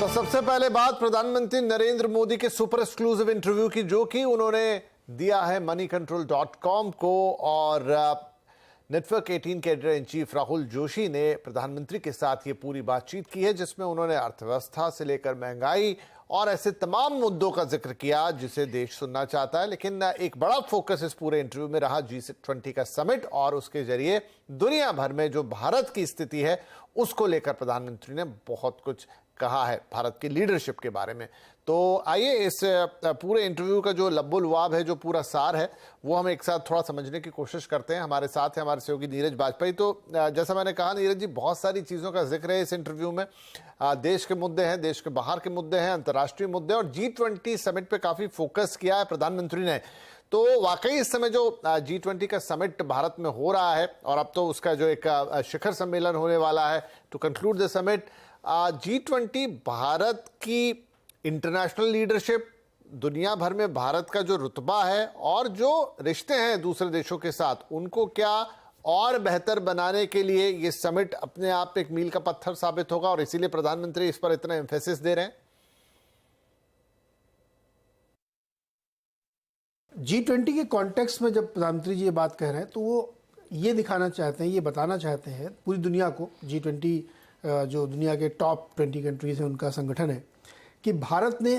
तो सबसे पहले बात प्रधानमंत्री नरेंद्र मोदी के सुपर एक्सक्लूसिव इंटरव्यू की, जो कि उन्होंने दिया है moneycontrol.com को। और नेटवर्क 18 के editor in chief Rahul Joshi ने प्रधानमंत्री के साथ ये पूरी बातचीत की है, जिसमें उन्होंने अर्थव्यवस्था से लेकर महंगाई और ऐसे तमाम मुद्दों का जिक्र किया जिसे देश सुनना चाहता है। लेकिन एक बड़ा फोकस इस पूरे इंटरव्यू में रहा G20 का समिट और उसके जरिए दुनिया भर में जो भारत की स्थिति है उसको लेकर प्रधानमंत्री ने बहुत कुछ कहा है, भारत की लीडरशिप के बारे में। तो आइए इस पूरे इंटरव्यू का जो लब्बो-लुआब है, जो पूरा सार है, वो हम एक साथ थोड़ा समझने की कोशिश करते हैं। हमारे साथ है हमारे सहयोगी नीरज बाजपेयी। तो जैसा मैंने कहा नीरज जी, बहुत सारी चीज़ों का जिक्र है इस इंटरव्यू में। देश के मुद्दे हैं, देश के बाहर के मुद्दे हैं, अंतर्राष्ट्रीय मुद्दे, और G20 समिट पे काफ़ी फोकस किया है प्रधानमंत्री ने। तो वाकई इस समय जो G20 का समिट भारत में हो रहा है, और अब तो उसका जो एक शिखर सम्मेलन होने वाला है to conclude the summit, G20 Bharat की इंटरनेशनल लीडरशिप, दुनिया भर में भारत का जो रुतबा है और जो रिश्ते हैं दूसरे देशों के साथ, उनको क्या और बेहतर बनाने के लिए ये समिट अपने आप एक मील का पत्थर साबित होगा, और इसीलिए प्रधानमंत्री इस पर इतना एम्फेसिस दे रहे हैं। G20 के कॉन्टेक्स्ट में जब प्रधानमंत्री जी ये बात कह रहे हैं, तो वो ये दिखाना चाहते हैं, ये बताना चाहते हैं पूरी दुनिया को, G20 जो दुनिया के टॉप 20 कंट्रीज हैं उनका संगठन है, कि भारत ने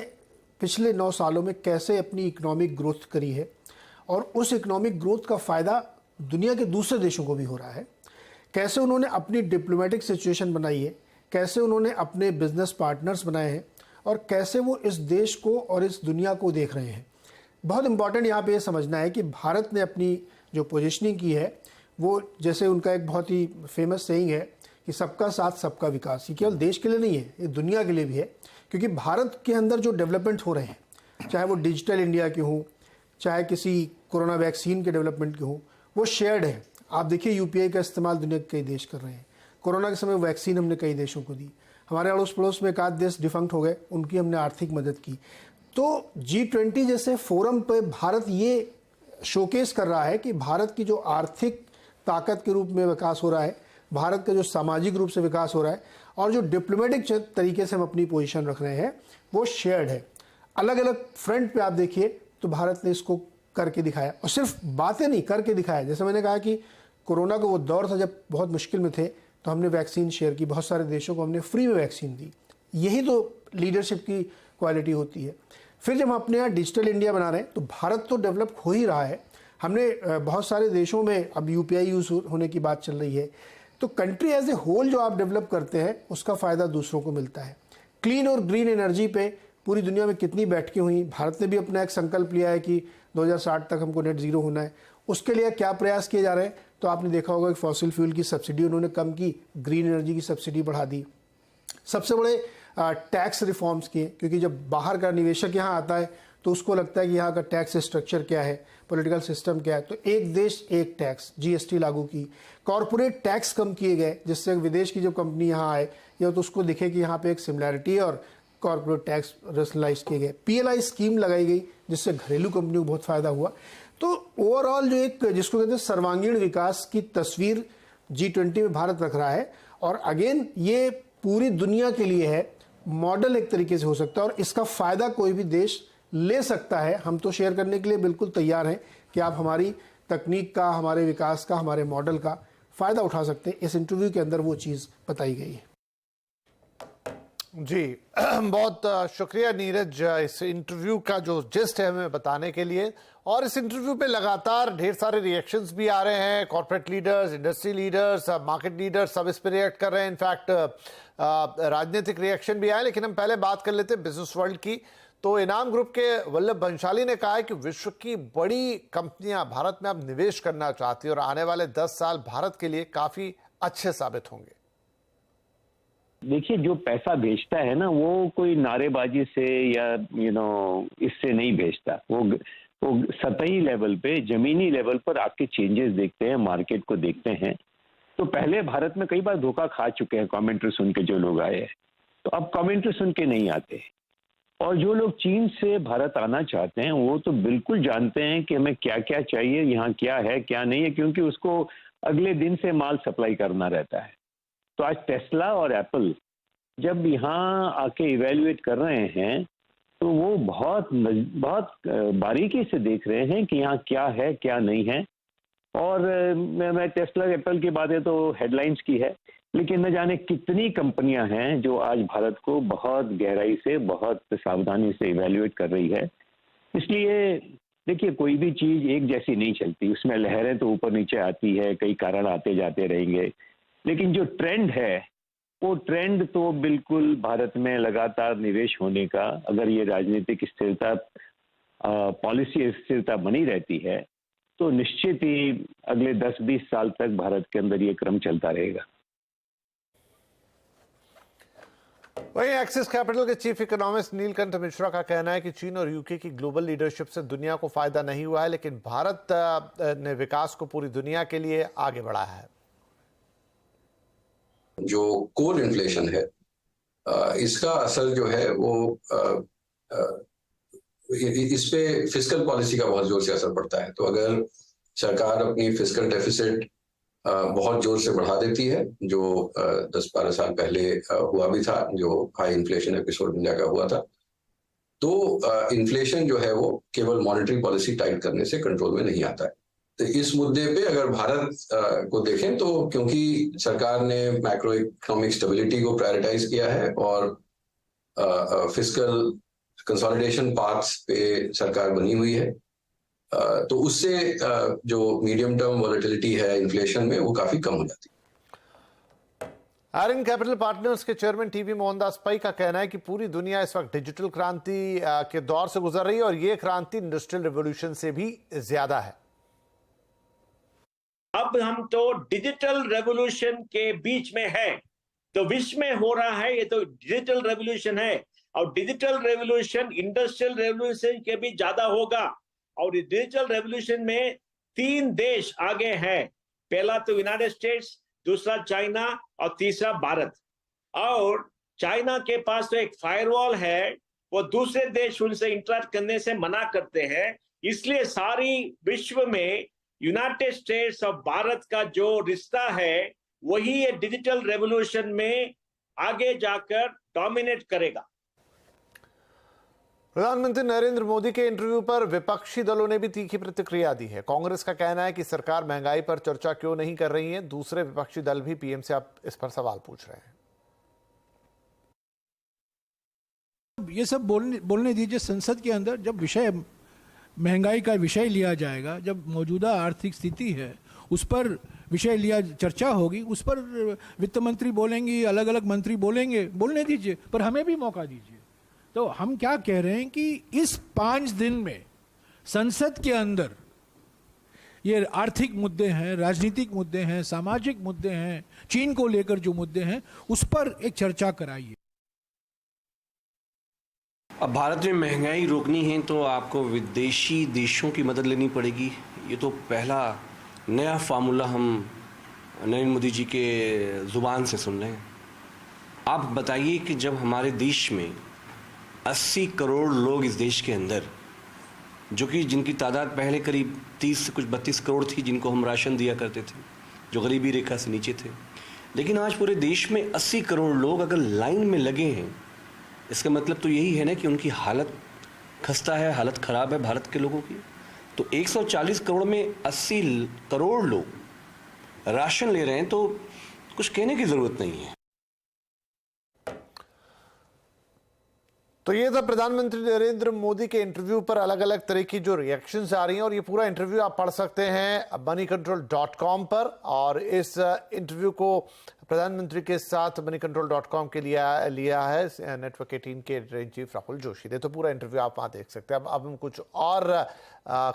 पिछले 9 सालों में कैसे अपनी इकोनॉमिक ग्रोथ करी है, और उस इकोनॉमिक ग्रोथ का फ़ायदा दुनिया के दूसरे देशों को भी हो रहा है। कैसे उन्होंने अपनी डिप्लोमेटिक सिचुएशन बनाई है, कैसे उन्होंने अपने बिजनेस पार्टनर्स बनाए हैं, और कैसे वो इस देश को और इस दुनिया को देख रहे हैं। बहुत इंपॉर्टेंट यहाँ पे ये समझना है कि भारत ने अपनी जो पोजीशनिंग की है, वो जैसे उनका एक बहुत ही फेमस सेइंग है कि सबका साथ सबका विकास। ये केवल देश के लिए नहीं है, ये दुनिया के लिए भी है, क्योंकि भारत के अंदर जो डेवलपमेंट हो रहे हैं, चाहे वो डिजिटल इंडिया के हों, चाहे किसी कोरोना वैक्सीन के डेवलपमेंट के हों, वो शेयर्ड है। आप देखिए यूपीआई का इस्तेमाल दुनिया के कई देश कर रहे हैं। कोरोना के समय वैक्सीन हमने कई देशों को दी। हमारे अड़ोस पड़ोस में एक आध देश डिफंक्ट हो गए, उनकी हमने आर्थिक मदद की। तो G20 जैसे फोरम पे भारत ये शोकेस कर रहा है कि भारत की जो आर्थिक ताकत के रूप में विकास हो रहा है, भारत का जो सामाजिक रूप से विकास हो रहा है, और जो डिप्लोमेटिक तरीके से हम अपनी पोजीशन रख रहे हैं, वो शेयर्ड है। अलग अलग फ्रंट पे आप देखिए तो भारत ने इसको करके दिखाया, और सिर्फ बातें नहीं, करके दिखाया। जैसे मैंने कहा कि कोरोना का वो दौर था जब बहुत मुश्किल में थे, तो हमने वैक्सीन शेयर की, बहुत सारे देशों को हमने फ्री में वैक्सीन दी। यही तो लीडरशिप की क्वालिटी होती है। फिर जब हम अपने यहाँ डिजिटल इंडिया बना रहे हैं, तो भारत तो डेवलप हो ही रहा है। हमने बहुत सारे देशों में अब यूपीआई यूज़ होने की बात चल रही है। तो कंट्री एज ए होल जो आप डेवलप करते हैं, उसका फ़ायदा दूसरों को मिलता है। क्लीन और ग्रीन एनर्जी पे पूरी दुनिया में कितनी बैठकें हुई। भारत ने भी अपना एक संकल्प लिया है कि 2060 तक हमको नेट ज़ीरो होना है। उसके लिए क्या प्रयास किए जा रहे हैं, तो आपने देखा होगा कि फॉसिल फ्यूल की सब्सिडी उन्होंने कम की, ग्रीन एनर्जी की सब्सिडी बढ़ा दी। सबसे बड़े टैक्स रिफॉर्म्स किए, क्योंकि जब बाहर का निवेशक यहाँ आता है तो उसको लगता है कि यहाँ का टैक्स स्ट्रक्चर क्या है, पॉलिटिकल सिस्टम क्या है। तो एक देश एक टैक्स, GST लागू की। कॉरपोरेट टैक्स कम किए गए, जिससे विदेश की जब कंपनी यहाँ आए या तो उसको दिखे कि यहाँ पे एक सिमिलैरिटी है, और कॉरपोरेट टैक्स रेशनलाइज किए गए। PLI स्कीम लगाई गई, जिससे घरेलू कंपनियों को बहुत फ़ायदा हुआ। तो ओवरऑल जो एक जिसको कहते हैं सर्वांगीण विकास की तस्वीर G20 में भारत रख रहा है। और अगेन ये पूरी दुनिया के लिए है, मॉडल एक तरीके से हो सकता है, और इसका फ़ायदा कोई भी देश ले सकता है। हम तो शेयर करने के लिए बिल्कुल तैयार हैं कि आप हमारी तकनीक का, हमारे विकास का, हमारे मॉडल का फ़ायदा उठा सकते हैं। इस इंटरव्यू के अंदर वो चीज़ बताई गई है। जी बहुत शुक्रिया नीरज, इस इंटरव्यू का जो जिस्ट है हमें बताने के लिए। और इस इंटरव्यू पे लगातार ढेर सारे रिएक्शंस भी आ रहे हैं। Corporate leaders, industry leaders, market leaders सब इस पे रिएक्ट कर रहे हैं। इनफैक्ट राजनीतिक रिएक्शन भी आए। लेकिन हम पहले बात कर लेते हैं बिजनेस वर्ल्ड की। तो इनाम ग्रुप के वल्लभ भंसाली ने कहा है कि विश्व की बड़ी कंपनियां भारत में अब निवेश करना चाहती है, और आने वाले 10 साल भारत के लिए काफी अच्छे साबित होंगे। देखिए, जो पैसा भेजता है ना, वो कोई नारेबाजी से या इससे नहीं भेजता। वो सतही लेवल पे, जमीनी लेवल पर आपके चेंजेस देखते हैं, मार्केट को देखते हैं। तो पहले भारत में कई बार धोखा खा चुके हैं कमेंट्री सुन के जो लोग आए हैं, तो अब कमेंट्री सुन के नहीं आते। और जो लोग चीन से भारत आना चाहते हैं, वो तो बिल्कुल जानते हैं कि हमें क्या क्या चाहिए, यहाँ क्या है क्या नहीं है, क्योंकि उसको अगले दिन से माल सप्लाई करना रहता है। तो आज टेस्ला और एप्पल जब यहाँ आके इवेल्युएट कर रहे हैं तो वो बहुत बहुत बारीकी से देख रहे हैं कि यहाँ क्या है क्या नहीं है। और मैं टेस्ला एप्पल की बातें तो हेडलाइंस की है, लेकिन न जाने कितनी कंपनियां हैं जो आज भारत को बहुत गहराई से, बहुत सावधानी से इवेल्युएट कर रही है। इसलिए देखिए, कोई भी चीज एक जैसी नहीं चलती, उसमें लहरें तो ऊपर नीचे आती है, कई कारण आते जाते रहेंगे, लेकिन जो ट्रेंड है वो ट्रेंड तो बिल्कुल भारत में लगातार निवेश होने का, अगर ये राजनीतिक स्थिरता, पॉलिसी स्थिरता बनी रहती है तो निश्चित ही अगले 10-20 साल तक भारत के अंदर ये क्रम चलता रहेगा। वहीं एक्सिस कैपिटल के चीफ इकोनॉमिस्ट नीलकंठ मिश्रा का कहना है कि चीन और यूके की ग्लोबल लीडरशिप से दुनिया को फायदा नहीं हुआ है, लेकिन भारत ने विकास को पूरी दुनिया के लिए आगे बढ़ाया है। जो कोर इन्फ्लेशन है, इसका असर जो है वो इस पे फिस्कल पॉलिसी का बहुत जोर से असर पड़ता है। तो अगर सरकार अपनी फिस्कल डेफिसिट बहुत जोर से बढ़ा देती है, जो 10-12 साल पहले हुआ भी था, जो हाई इन्फ्लेशन एपिसोड इंडिया का हुआ था, तो इन्फ्लेशन जो है वो केवल मॉनेटरी पॉलिसी टाइट करने से कंट्रोल में नहीं आता है। तो इस मुद्दे पे अगर भारत को देखें तो क्योंकि सरकार ने मैक्रो इकोनॉमिक स्टेबिलिटी को प्रायोरिटाइज किया है और फिस्कल कंसोलिडेशन पाथ्स पे सरकार बनी हुई है, तो उससे जो मीडियम टर्म वॉलेटिलिटी है इन्फ्लेशन में वो काफी कम हो जाती है। आर्यन कैपिटल पार्टनर्स के चेयरमैन टीवी मोहनदास पै का कहना है कि पूरी दुनिया इस वक्त डिजिटल क्रांति के दौर से गुजर रही है और ये क्रांति इंडस्ट्रियल रिवॉल्यूशन से भी ज्यादा है। अब हम तो डिजिटल रेवोल्यूशन के बीच में हैं, तो विश्व में हो रहा है ये तो डिजिटल रेवोल्यूशन है, और डिजिटल रेवोल्यूशन इंडस्ट्रियल रेवोल्यूशन के भी ज्यादा होगा। और डिजिटल रेवोल्यूशन में 3 देश आगे हैं, पहला तो यूनाइटेड स्टेट्स, दूसरा चाइना और तीसरा भारत। और चाइना के पास तो एक फायरवॉल है, वो दूसरे देश उनसे इंटरेक्ट करने से मना करते हैं। इसलिए सारी विश्व में यूनाइटेड स्टेट्स और भारत का जो रिश्ता है वही ये डिजिटल रेवोल्यूशन में आगे जाकर डोमिनेट करेगा। प्रधानमंत्री नरेंद्र मोदी के इंटरव्यू पर विपक्षी दलों ने भी तीखी प्रतिक्रिया दी है। कांग्रेस का कहना है कि सरकार महंगाई पर चर्चा क्यों नहीं कर रही है। दूसरे विपक्षी दल भी पीएम से अब इस पर सवाल पूछ रहे हैं। ये सब बोलने दीजिए। संसद के अंदर जब विषय महंगाई का विषय लिया जाएगा, जब मौजूदा आर्थिक स्थिति है उस पर विषय लिया, चर्चा होगी, उस पर वित्त मंत्री बोलेंगी, अलग अलग मंत्री बोलेंगे, बोलने दीजिए, पर हमें भी मौका दीजिए। तो हम क्या कह रहे हैं कि इस 5 दिन में संसद के अंदर ये आर्थिक मुद्दे हैं, राजनीतिक मुद्दे हैं, सामाजिक मुद्दे हैं, चीन को लेकर जो मुद्दे हैं उस पर एक चर्चा कराइए। अब भारत में महंगाई रोकनी है तो आपको विदेशी देशों की मदद लेनी पड़ेगी। ये तो पहला नया फार्मूला हम नरेंद्र मोदी जी के ज़ुबान से सुन रहे हैं। आप बताइए कि जब हमारे देश में 80 करोड़ लोग इस देश के अंदर, जो कि जिनकी तादाद पहले करीब 30 से कुछ 32 करोड़ थी, जिनको हम राशन दिया करते थे, जो गरीबी रेखा से नीचे थे, लेकिन आज पूरे देश में 80 करोड़ लोग अगर लाइन में लगे हैं, इसका मतलब तो यही है ना कि उनकी हालत खस्ता है, हालत ख़राब है भारत के लोगों की। तो 140 करोड़ में 80 करोड़ लोग राशन ले रहे हैं, तो कुछ कहने की ज़रूरत नहीं है। तो ये था प्रधानमंत्री नरेंद्र मोदी के इंटरव्यू पर अलग अलग तरह की जो रिएक्शंस आ रही हैं, और ये पूरा इंटरव्यू आप पढ़ सकते हैं moneycontrol.com पर। और इस इंटरव्यू को प्रधानमंत्री के साथ moneycontrol.com के लिए लिया है नेटवर्क 18 के editor in chief Rahul Joshi ने। तो पूरा इंटरव्यू आप वहाँ देख सकते हैं। अब हम कुछ और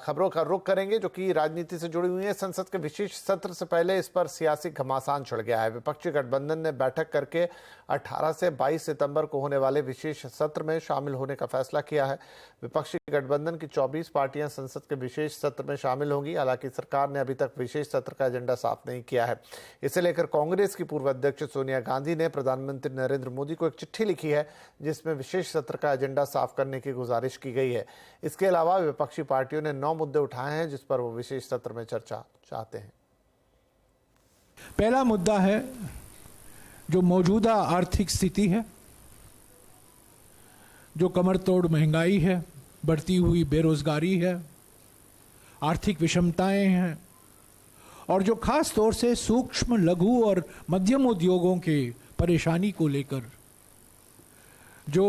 खबरों का रुख करेंगे जो कि राजनीति से जुड़ी हुई है। संसद के विशेष सत्र से पहले इस पर सियासी घमासान छिड़ गया है। विपक्षी गठबंधन ने बैठक करके 18 से 22 सितंबर को होने वाले विशेष सत्र में शामिल होने का फैसला किया है। विपक्षी गठबंधन की 24 पार्टियां संसद के विशेष सत्र में शामिल होंगी। हालांकि सरकार ने अभी तक विशेष सत्र का एजेंडा साफ नहीं किया है। इसे लेकर कांग्रेस की पूर्व अध्यक्ष सोनिया गांधी ने प्रधानमंत्री नरेंद्र मोदी को एक चिट्ठी लिखी है, जिसमें विशेष सत्र का एजेंडा साफ करने की गुजारिश की गई है। इसके अलावा विपक्षी पार्टियों ने 9 मुद्दे उठाए हैं जिस पर वो विशेष सत्र में चर्चा चाहते हैं। पहला मुद्दा है जो मौजूदा आर्थिक स्थिति है, जो कमर तोड़ महंगाई है, बढ़ती हुई बेरोजगारी है, आर्थिक विषमताएं हैं, और जो खास तौर से सूक्ष्म, लघु और मध्यम उद्योगों के परेशानी को लेकर जो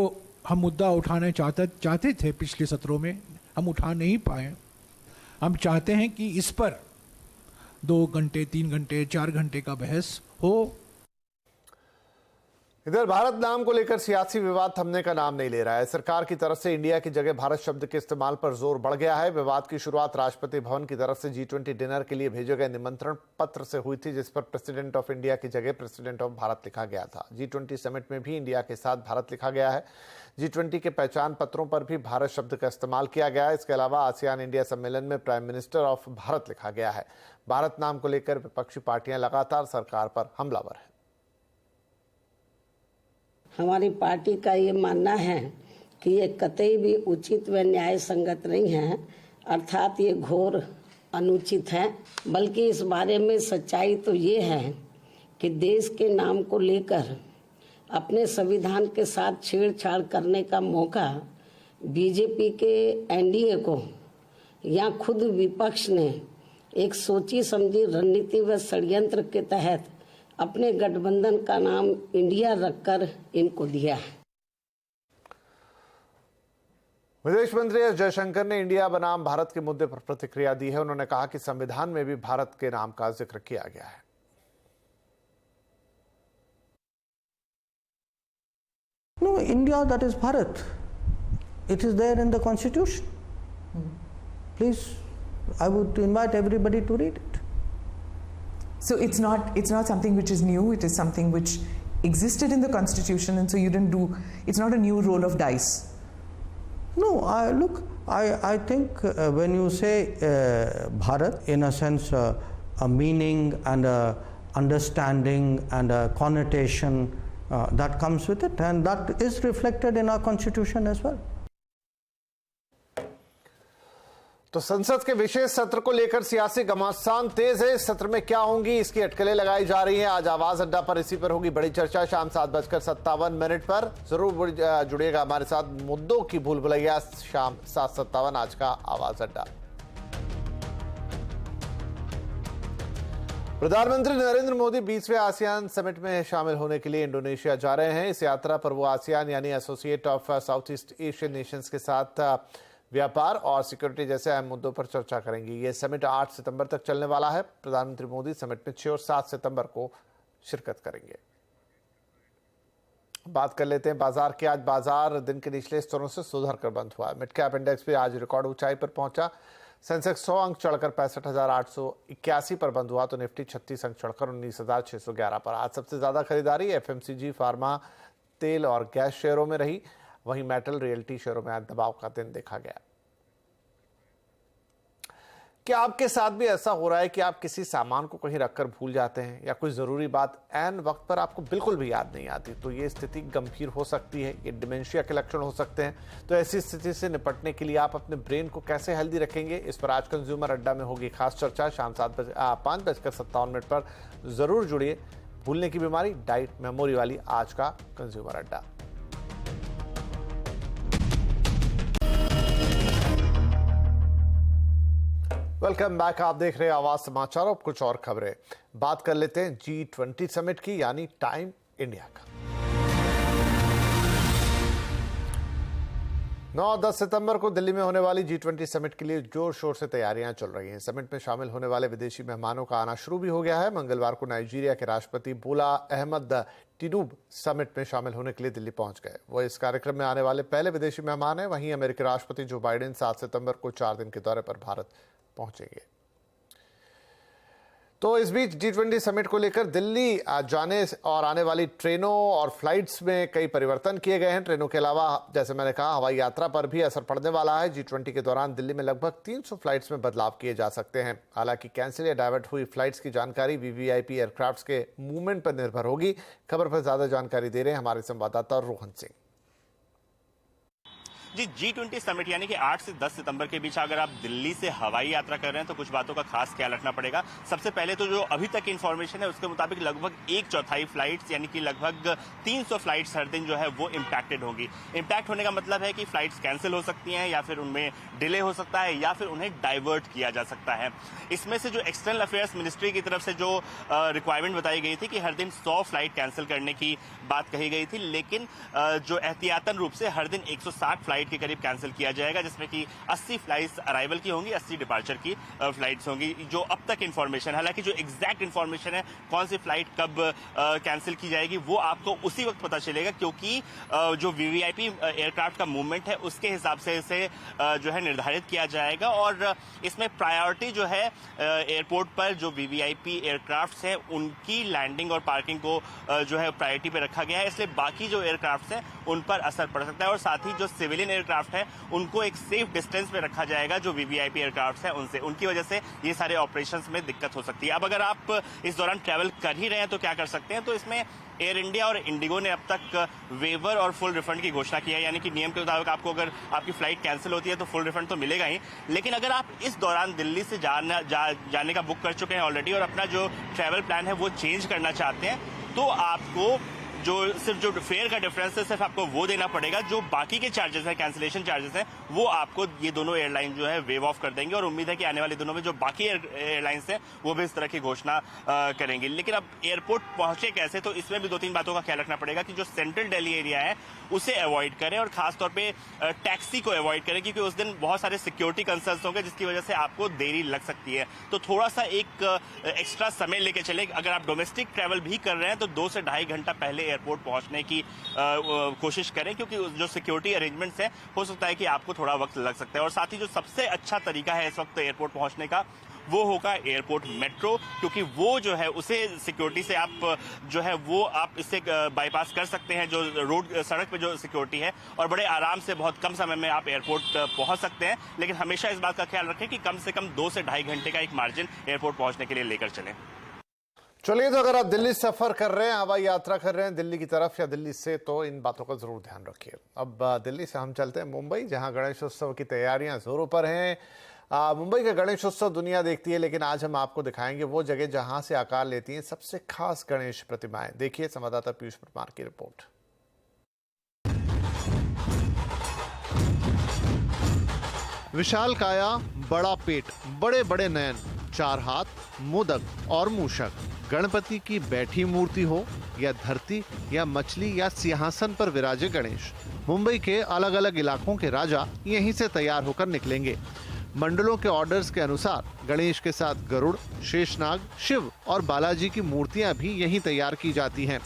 हम मुद्दा उठाने चाहते थे पिछले सत्रों में, हम उठा नहीं पाए। हम चाहते हैं कि इस पर 2 घंटे, 3 घंटे, 4 घंटे का बहस हो। इधर भारत नाम को लेकर सियासी विवाद थमने का नाम नहीं ले रहा है। सरकार की तरफ से इंडिया की जगह भारत शब्द के इस्तेमाल पर जोर बढ़ गया है। विवाद की शुरुआत राष्ट्रपति भवन की तरफ से G20 डिनर के लिए भेजे गए निमंत्रण पत्र से हुई थी, जिस पर प्रेसिडेंट ऑफ इंडिया की जगह प्रेसिडेंट ऑफ भारत लिखा गया था। G20 समिट में भी इंडिया के साथ भारत लिखा गया है। G20 के पहचान पत्रों पर भी भारत शब्द का इस्तेमाल किया गया है। इसके अलावा आसियान इंडिया सम्मेलन में प्राइम मिनिस्टर ऑफ भारत लिखा गया है। भारत नाम को लेकर विपक्षी पार्टियां लगातार सरकार पर हमलावर है। हमारी पार्टी का ये मानना है कि ये कतई भी उचित व न्याय संगत नहीं है, अर्थात ये घोर अनुचित है। बल्कि इस बारे में सच्चाई तो ये है कि देश के नाम को लेकर अपने संविधान के साथ छेड़छाड़ करने का मौका बीजेपी के एनडीए को या खुद विपक्ष ने एक सोची समझी रणनीति व षड्यंत्र के तहत अपने गठबंधन का नाम इंडिया रखकर इनको दिया है। विदेश मंत्री एस जयशंकर ने इंडिया बनाम भारत के मुद्दे पर प्रतिक्रिया दी है। उन्होंने कहा कि संविधान में भी भारत के नाम का जिक्र किया गया है। No, India, that is Bharat. It is there in the Constitution. Please, I would invite everybody to read it. So it's not something which is new. It is something which existed in the Constitution, and so you didn't do. It's not a new roll of dice. No, I think when you say Bharat, in a sense, a meaning and a understanding and a connotation that comes with it, and that is reflected in our Constitution as well. तो संसद के विशेष सत्र को लेकर सियासी घमासान तेज है। इस सत्र में क्या होंगी, इसकी अटकलें लगाई जा रही हैं। आज आवाज अड्डा पर इसी पर होगी बड़ी चर्चा। शाम 7:57 पर जरूर जुड़िएगा हमारे साथ। मुद्दों की भूल भुलैया, शाम 7:57 आज का आवाज अड्डा। प्रधानमंत्री नरेंद्र मोदी 20वें आसियान समिट में शामिल होने के लिए इंडोनेशिया जा रहे हैं। इस यात्रा पर वो आसियान यानी associate of south east Asian Nations के साथ व्यापार और सिक्योरिटी जैसे अहम मुद्दों पर चर्चा करेंगे। ये समिट 8 सितंबर तक चलने वाला है। प्रधानमंत्री मोदी समिट में 6 और 7 सितंबर को शिरकत करेंगे। बात कर लेते हैं बाजार की। आज बाजार दिन के निचले स्तरों से सुधर कर बंद हुआ। मिड कैप इंडेक्स भी आज रिकॉर्ड ऊंचाई पर पहुंचा। सेंसेक्स 100 अंक चढ़कर 65,881 पर बंद हुआ, तो निफ्टी 36 अंक चढ़कर 19,611 पर। आज सबसे ज्यादा खरीदारी एफएमसीजी, फार्मा, तेल और गैस शेयरों में रही। वहीं मेटल, रियल्टी शेयरों में आज दबाव का दिन देखा गया। क्या आपके साथ भी ऐसा हो रहा है कि आप किसी सामान को कहीं रखकर भूल जाते हैं या कोई जरूरी बात ऐन वक्त पर आपको बिल्कुल भी याद नहीं आती? तो ये स्थिति गंभीर हो सकती है, ये डिमेंशिया के लक्षण हो सकते हैं। तो ऐसी स्थिति से निपटने के लिए आप अपने ब्रेन को कैसे हेल्दी रखेंगे, इस पर आज कंज्यूमर अड्डा में होगी खास चर्चा। शाम 5:57 पर जरूर जुड़िए। भूलने की बीमारी, डाइट, मेमोरी वाली आज का कंज्यूमर अड्डा। Welcome back. आप देख रहे हैं आवाज समाचार। अब कुछ और खबरें बात कर लेते हैं G20 समिट की, यानी टाइम इंडिया का। 9-10 सितंबर को दिल्ली में होने वाली G20 समिट के लिए जोर शोर से तैयारियां चल रही हैं। समिट में शामिल होने वाले विदेशी मेहमानों का आना शुरू भी हो गया है। मंगलवार को नाइजीरिया के राष्ट्रपति बोला अहमद टिनूब समिट में शामिल होने के लिए दिल्ली पहुंच गए। वो इस कार्यक्रम में आने वाले पहले विदेशी मेहमान हैं। वहीं अमेरिकी राष्ट्रपति जो बाइडेन 7 सितंबर को 4 दिन के दौरे पर भारत पहुंचेंगे। तो इस बीच G20 समिट को लेकर दिल्ली जाने और आने वाली ट्रेनों और फ्लाइट्स में कई परिवर्तन किए गए हैं। ट्रेनों के अलावा, जैसे मैंने कहा, हवाई यात्रा पर भी असर पड़ने वाला है। G20 के दौरान दिल्ली में लगभग 300 फ्लाइट्स में बदलाव किए जा सकते हैं। हालांकि कैंसिल या डाइवर्ट हुई फ्लाइट्स की जानकारी वीवीआईपी एयरक्राफ्ट्स के मूवमेंट पर निर्भर होगी। खबर पर ज्यादा जानकारी दे रहे हैं हमारे संवाददाता रोहन सिंह। जी, G20 समिट यानी कि 8 से 10 सितंबर के बीच अगर आप दिल्ली से हवाई यात्रा कर रहे हैं तो कुछ बातों का खास ख्याल रखना पड़ेगा। सबसे पहले तो जो अभी तक इन्फॉर्मेशन है उसके मुताबिक लगभग 1/4 फ्लाइट्स यानी कि लगभग 300 फ्लाइट्स हर दिन जो है वो इम्पैक्टेड होंगी। इम्पैक्ट होने का मतलब है कि फ्लाइट्स कैंसिल हो सकती हैं या फिर उनमें डिले हो सकता है या फिर उन्हें डाइवर्ट किया जा सकता है। इसमें से जो एक्सटर्नल अफेयर्स मिनिस्ट्री की तरफ से जो रिक्वायरमेंट बताई गई थी कि हर दिन 100 फ्लाइट कैंसिल करने की बात कही गई थी, लेकिन जो एहतियातन रूप से हर दिन 160 फ्लाइट के करीब कैंसिल किया जाएगा, जिसमें कि 80 फ्लाइट्स अराइवल की होंगी, 80 डिपार्चर की फ्लाइट्स होंगी। जो अब तक इन्फॉर्मेशन, हालांकि जो एग्जैक्ट इन्फॉर्मेशन है कौन सी फ्लाइट कब कैंसिल की जाएगी वो आपको उसी वक्त पता चलेगा, क्योंकि जो वीवीआईपी एयरक्राफ्ट का मूवमेंट है उसके हिसाब से इसे जो है निर्धारित किया जाएगा। और इसमें प्रायोरिटी जो है एयरपोर्ट पर जो वीवीआईपी एयरक्राफ्ट हैं उनकी लैंडिंग और पार्किंग को जो है प्रायोरिटी पे रखा गया है, इसलिए बाकी जो एयरक्राफ्ट हैं उन पर असर पड़ सकता है। और साथ ही जो सिविलियन एयरक्राफ्ट है उनको एक सेफ डिस्टेंस पे रखा जाएगा जो वीवीआईपी एयरक्राफ्ट है उनसे, उनकी वजह से ये सारे ऑपरेशंस में दिक्कत हो सकती है। अब अगर आप इस दौरान ट्रैवल कर ही रहे हैं तो क्या कर सकते हैं, तो इसमें एयर इंडिया और इंडिगो ने अब तक वेवर और फुल रिफंड की घोषणा की है, यानी कि नियम के मुताबिक आपको अगर आपकी फ्लाइट कैंसिल होती है तो फुल रिफंड तो मिलेगा ही, लेकिन अगर आप इस दौरान दिल्ली से जाने का बुक कर चुके हैं ऑलरेडी और अपना जो ट्रैवल प्लान है वो चेंज करना चाहते हैं तो आपको सिर्फ जो फेयर का डिफरेंस है सिर्फ आपको वो देना पड़ेगा। जो बाकी के चार्जेस हैं, कैंसिलेशन चार्जेस हैं, वो आपको ये दोनों एयरलाइन जो है वेव ऑफ कर देंगे और उम्मीद है कि आने वाले दिनों में जो बाकी एयरलाइंस हैं वो भी इस तरह की घोषणा करेंगी। लेकिन अब एयरपोर्ट पहुंचे कैसे, तो इसमें भी 2-3 बातों का ख्याल रखना पड़ेगा कि जो सेंट्रल दिल्ली एरिया है उसे अवॉइड करें और खासतौर पर टैक्सी को अवॉइड करें, क्योंकि उस दिन बहुत सारे सिक्योरिटी कंसर्न्स होंगे जिसकी वजह से आपको देरी लग सकती है। तो थोड़ा सा एक एक्स्ट्रा समय लेके चले। अगर आप डोमेस्टिक ट्रैवल भी कर रहे हैं तो 2 से ढाई घंटा पहले एयरपोर्ट पहुंचने की कोशिश करें, क्योंकि जो सिक्योरिटी अरेंजमेंट्स हैं हो सकता है कि आपको थोड़ा वक्त लग सकता है। और साथ ही जो सबसे अच्छा तरीका है इस वक्त एयरपोर्ट पहुंचने का वो होगा एयरपोर्ट मेट्रो, क्योंकि वो जो है उसे सिक्योरिटी से आप जो है वो आप इससे बाईपास कर सकते हैं, जो रोड सड़क पे जो सिक्योरिटी है, और बड़े आराम से बहुत कम समय में आप एयरपोर्ट पहुंच सकते हैं। लेकिन हमेशा इस बात का ख्याल रखें कि कम से कम 2 से ढाई घंटे का एक मार्जिन एयरपोर्ट पहुंचने के लिए लेकर चलें। चलिए, तो अगर आप दिल्ली सफर कर रहे हैं, हवाई यात्रा कर रहे हैं दिल्ली की तरफ या दिल्ली से, तो इन बातों का जरूर ध्यान रखिए। अब दिल्ली से हम चलते हैं मुंबई, जहां गणेशोत्सव की तैयारियां जोरों पर हैं। मुंबई का गणेशोत्सव दुनिया देखती है, लेकिन आज हम आपको दिखाएंगे वो जगह जहां से आकार लेती हैं सबसे खास गणेश प्रतिमाएं। देखिए संवाददाता पीयूष परमार की रिपोर्ट। विशाल काया, बड़ा पेट, बड़े बड़े नयन, 4 हाथ, मोदक और मूषक। गणपति की बैठी मूर्ति हो या धरती या मछली या सिंहासन पर विराजे गणेश, मुंबई के अलग अलग इलाकों के राजा यहीं से तैयार होकर निकलेंगे। मंडलों के ऑर्डर्स के अनुसार गणेश के साथ गरुड़, शेषनाग, शिव और बालाजी की मूर्तियां भी यहीं तैयार की जाती हैं।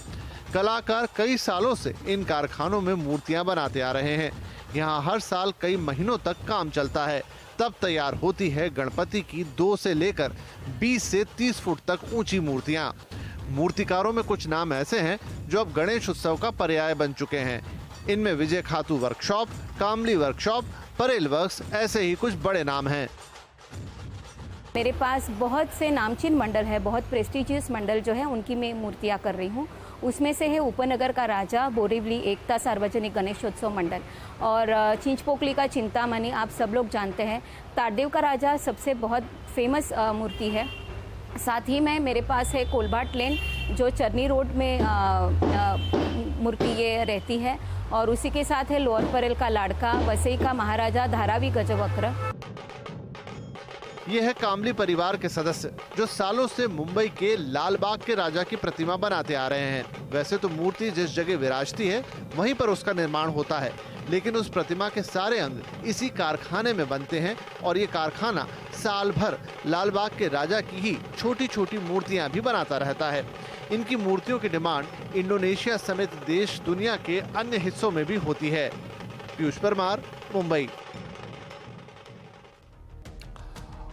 कलाकार कई सालों से इन कारखानों में मूर्तियां बनाते आ रहे हैं। यहाँ हर साल कई महीनों तक काम चलता है, तब तैयार होती है गणपति की 2 से लेकर 20 से 30 फुट तक ऊंची मूर्तियां। मूर्तिकारों में कुछ नाम ऐसे हैं जो अब गणेश उत्सव का पर्याय बन चुके हैं। इनमें विजय खातू वर्कशॉप, कामली वर्कशॉप, परेल वर्क्स, ऐसे ही कुछ बड़े नाम हैं। मेरे पास बहुत से नामचीन मंडल है, बहुत प्रेस्टिजियस मंडल जो है उनकी मैं मूर्तियाँ कर रही हूँ। उसमें से है उपनगर का राजा बोरीवली एकता सार्वजनिक गणेशोत्सव मंडल, और चिंचपोकली का चिंतामणि आप सब लोग जानते हैं। तारदेव का राजा सबसे बहुत फेमस मूर्ति है। साथ ही में मेरे पास है कोलबाट लेन, जो चरनी रोड में मूर्ति ये रहती है, और उसी के साथ है लोअर परेल का लाड़का, वसई का महाराजा धारावी गजवक्र। ये है कामली परिवार के सदस्य जो सालों से मुंबई के लालबाग के राजा की प्रतिमा बनाते आ रहे हैं। वैसे तो मूर्ति जिस जगह विराजती है वहीं पर उसका निर्माण होता है, लेकिन उस प्रतिमा के सारे अंग इसी कारखाने में बनते हैं, और ये कारखाना साल भर लालबाग के राजा की ही छोटी छोटी मूर्तियां भी बनाता रहता है। इनकी मूर्तियों की डिमांड इंडोनेशिया समेत देश दुनिया के अन्य हिस्सों में भी होती है। पीयूष परमार, मुंबई।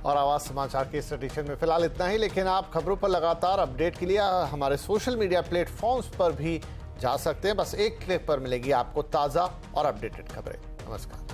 और आवाज समाचार के इस एडिशन में फिलहाल इतना ही, लेकिन आप खबरों पर लगातार अपडेट के लिए हमारे सोशल मीडिया प्लेटफॉर्म्स पर भी जा सकते हैं। बस एक क्लिक पर मिलेगी आपको ताज़ा और अपडेटेड खबरें। नमस्कार।